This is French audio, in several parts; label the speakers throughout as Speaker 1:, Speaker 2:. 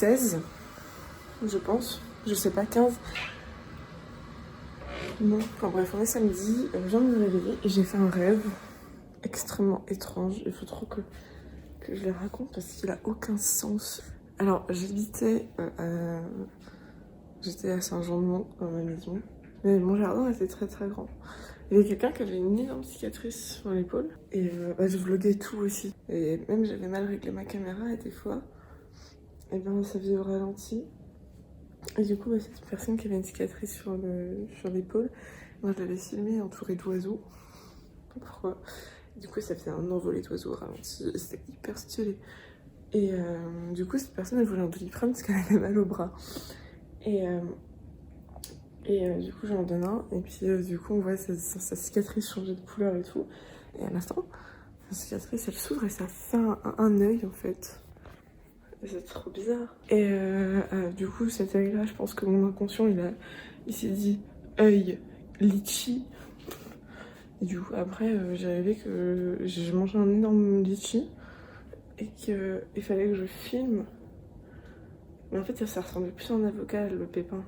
Speaker 1: 16, je pense. Je sais pas, 15. Non, enfin bref, on est samedi, je viens de me réveiller et j'ai fait un rêve extrêmement étrange. Il faut trop que je les raconte parce qu'il a aucun sens. Alors, j'étais à Saint-Jean-de-Mont, dans ma maison. Mais mon jardin était très très grand. Il y avait quelqu'un qui avait une énorme cicatrice sur l'épaule. Et je vloguais tout aussi. Et même j'avais mal réglé ma caméra et des fois, et ben ça faisait au ralenti. Et du coup, cette personne qui avait une cicatrice sur l'épaule, moi je l'avais filmée entourée d'oiseaux. Je sais pas pourquoi. Et du coup, ça faisait un envolé d'oiseaux au ralenti. C'était hyper stylé. Et du coup, cette personne, elle voulait un Doliprane parce qu'elle avait mal au bras. Et du coup, j'en donne un. Et puis, du coup, on voit sa cicatrice changer de couleur et tout. Et à l'instant, sa cicatrice, elle s'ouvre et ça fait un œil, en fait. Et c'est trop bizarre. Et du coup, cet œil-là, je pense que mon inconscient, il s'est dit œil, litchi. Et du coup, après, j'ai rêvé que j'ai mangé un énorme litchi. Et qu'il fallait que je filme. Mais en fait, ça ressemblait plus à un avocat, le pépin.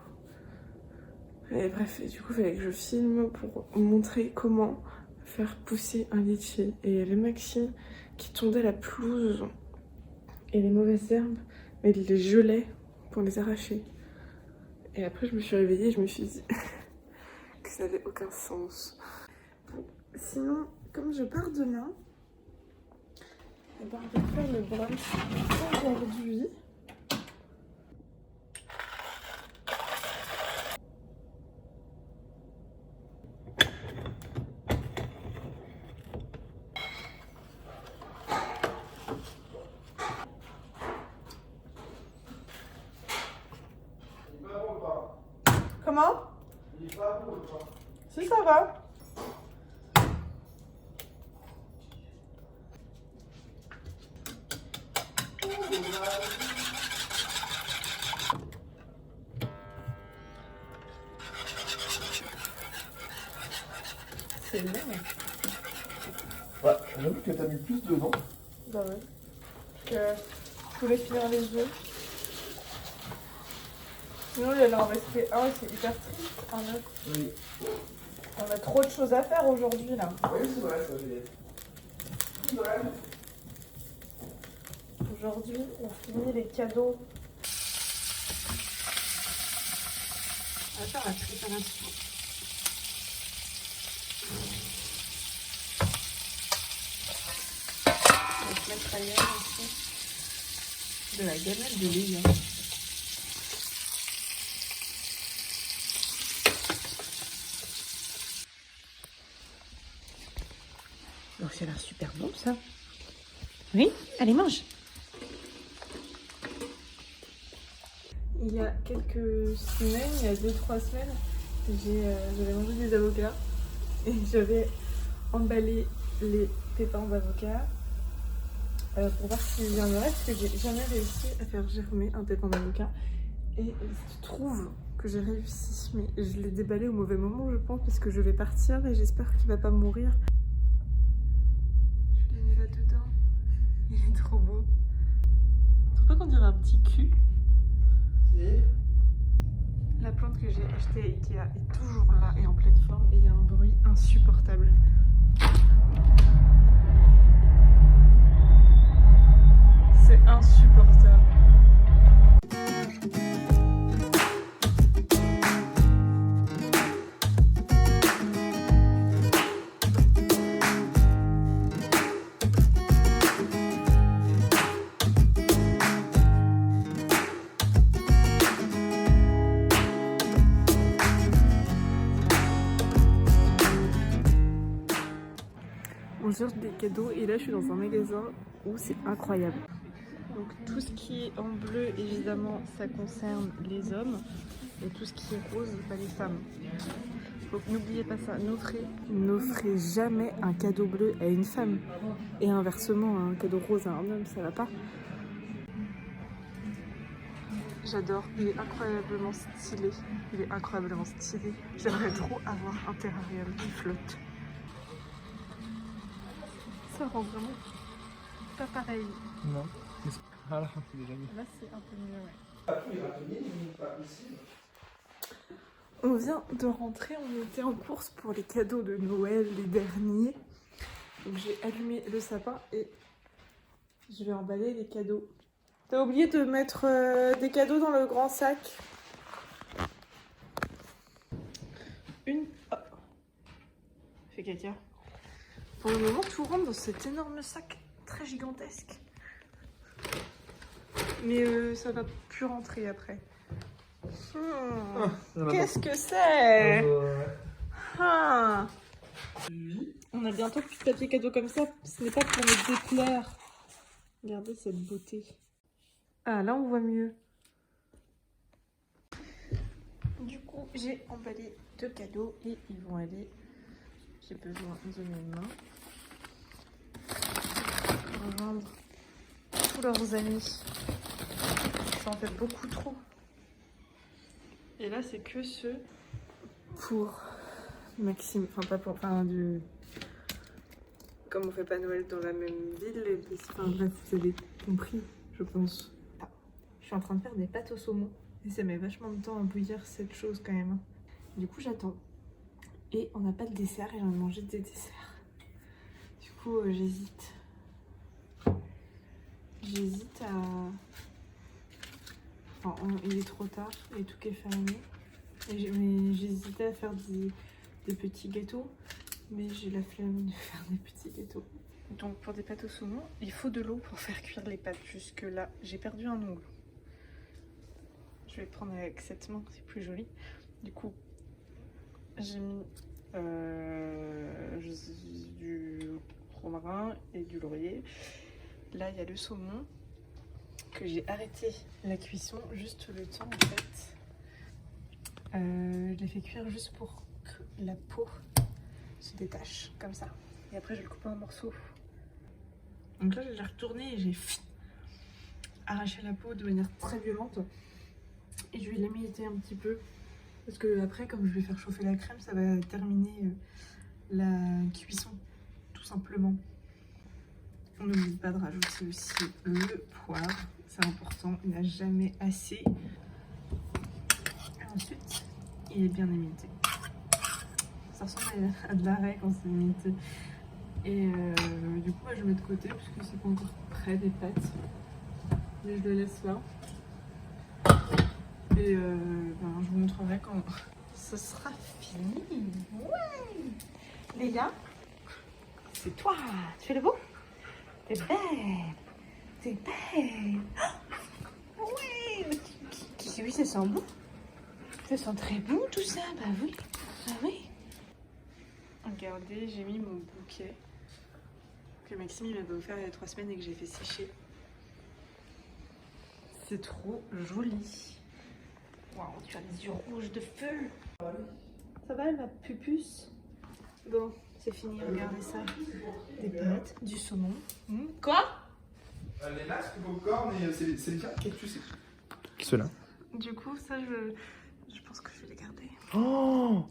Speaker 1: Et bref, et du coup, il fallait que je filme pour montrer comment faire pousser un litchi. Et il y avait Maxime qui tondait la pelouse et les mauvaises herbes, mais il les gelait pour les arracher. Et après, je me suis réveillée et je me suis dit que ça n'avait aucun sens. Bon, sinon, comme je pars demain, on va faire le brunch aujourd'hui. Comment? Si, ça va. C'est énorme.
Speaker 2: Ouais, j'avoue que t'as mis plus dedans.
Speaker 1: Bah ouais. Parce que je voulais finir les œufs. Sinon, il allait en rester un et c'est hyper triste, un œuf.
Speaker 2: Oui.
Speaker 1: On a trop de choses à faire aujourd'hui, là.
Speaker 2: Oui, c'est vrai, ça j'ai.
Speaker 1: Aujourd'hui, on finit les cadeaux. On va faire la préparation. On va se mettre ailleurs aussi. De la gamelle de lait. Hein.
Speaker 3: Oh, ça a l'air super bon, ça. Oui, allez, mange.
Speaker 1: Il y a quelques semaines, il y a 2-3 semaines, j'avais mangé des avocats et j'avais emballé les pépins d'avocat pour voir s'il y en aurait, parce que j'ai jamais réussi à faire germer un pépin d'avocat. Et je trouve que j'ai réussi, mais je l'ai déballé au mauvais moment, je pense, parce que je vais partir et j'espère qu'il va pas mourir. Je l'ai mis là-dedans. Il est trop beau. Tu trouves pas qu'on dirait un petit cul? La plante que j'ai achetée à Ikea est toujours là et en pleine forme et il y a un bruit insupportable. C'est insupportable. On cherche des cadeaux et là je suis dans un magasin où c'est incroyable. Donc tout ce qui est en bleu évidemment ça concerne les hommes et tout ce qui est rose les femmes. Donc n'oubliez pas ça, n'offrez jamais un cadeau bleu à une femme et inversement un cadeau rose à un homme, ça va pas. J'adore, il est incroyablement stylé. J'aimerais trop avoir un terrarium qui flotte. Ça rend vraiment pas pareil.
Speaker 2: Non. Voilà, c'est déjà mieux.
Speaker 3: Là, c'est un peu mieux, ouais.
Speaker 1: On vient de rentrer, on était en course pour les cadeaux de Noël, les derniers. Donc j'ai allumé le sapin et je vais emballer les cadeaux. T'as oublié de mettre des cadeaux dans le grand sac. Oh. Fais caca. Pour le moment, tout rentre dans cet énorme sac très gigantesque. Mais ça va plus rentrer après. Qu'est-ce que c'est? On a bientôt plus de papier cadeau comme ça. Ce n'est pas pour me déplaire. Regardez cette beauté. Ah, là on voit mieux. Du coup, j'ai emballé 2 cadeaux et ils vont aller. J'ai besoin de mes mains. Rejoindre tous leurs amis. Ça en fait beaucoup trop. Et là, c'est que ceux pour Maxime. Enfin, pas pour. Enfin, du. Comme on fait pas Noël dans la même ville, enfin, bref, vous avez compris, je pense. Ah, je suis en train de faire des pâtes au saumon. Et ça met vachement de temps à bouillir cette chose quand même. Du coup, j'attends. Et on n'a pas de dessert et j'en ai mangé des desserts. Du coup, j'hésite. J'hésite à. Enfin, il est trop tard et tout est fermé. Mais j'hésitais à faire des petits gâteaux. Mais j'ai la flemme de faire des petits gâteaux. Donc pour des pâtes au saumon, il faut de l'eau pour faire cuire les pâtes. Jusque là, j'ai perdu un ongle. Je vais prendre avec cette main, c'est plus joli. Du coup, j'ai mis du romarin et du laurier. Là, il y a le saumon que j'ai arrêté la cuisson juste le temps en fait. Je l'ai fait cuire juste pour que la peau se détache comme ça. Et après, je vais le couper en morceaux. Donc là, je l'ai retourné et j'ai arraché la peau de manière très violente. Et je vais l'émietter un petit peu. Parce que après, comme je vais faire chauffer la crème, ça va terminer la cuisson, tout simplement. On n'oublie pas de rajouter aussi le poivre. C'est important, il n'y a jamais assez. Et ensuite, il est bien émietté. Ça ressemble à de l'arrêt quand c'est émietté. Et du coup, je mets de côté parce que c'est pas encore prêt des pâtes. Mais je le laisse là. Et je vous montrerai quand ce sera fini. Ouais. Léa, c'est toi. Tu fais le beau? T'es belle. T'es belle. Oui. Oui, ça sent bon. Ça sent très bon tout ça. Bah oui. Bah oui. Regardez, j'ai mis mon bouquet que Maxime m'avait offert il y a 3 semaines et que j'ai fait sécher. C'est trop joli. Waouh, tu as les yeux rouges de feu. Ça va, ma pupuce? Bon, c'est fini, regardez ça. Des pâtes, du saumon. Quoi?
Speaker 2: Les masques, le popcorn et c'est les cartes cactus. Ceux-là.
Speaker 1: Du coup, ça, je pense que je vais les garder.
Speaker 2: Oh!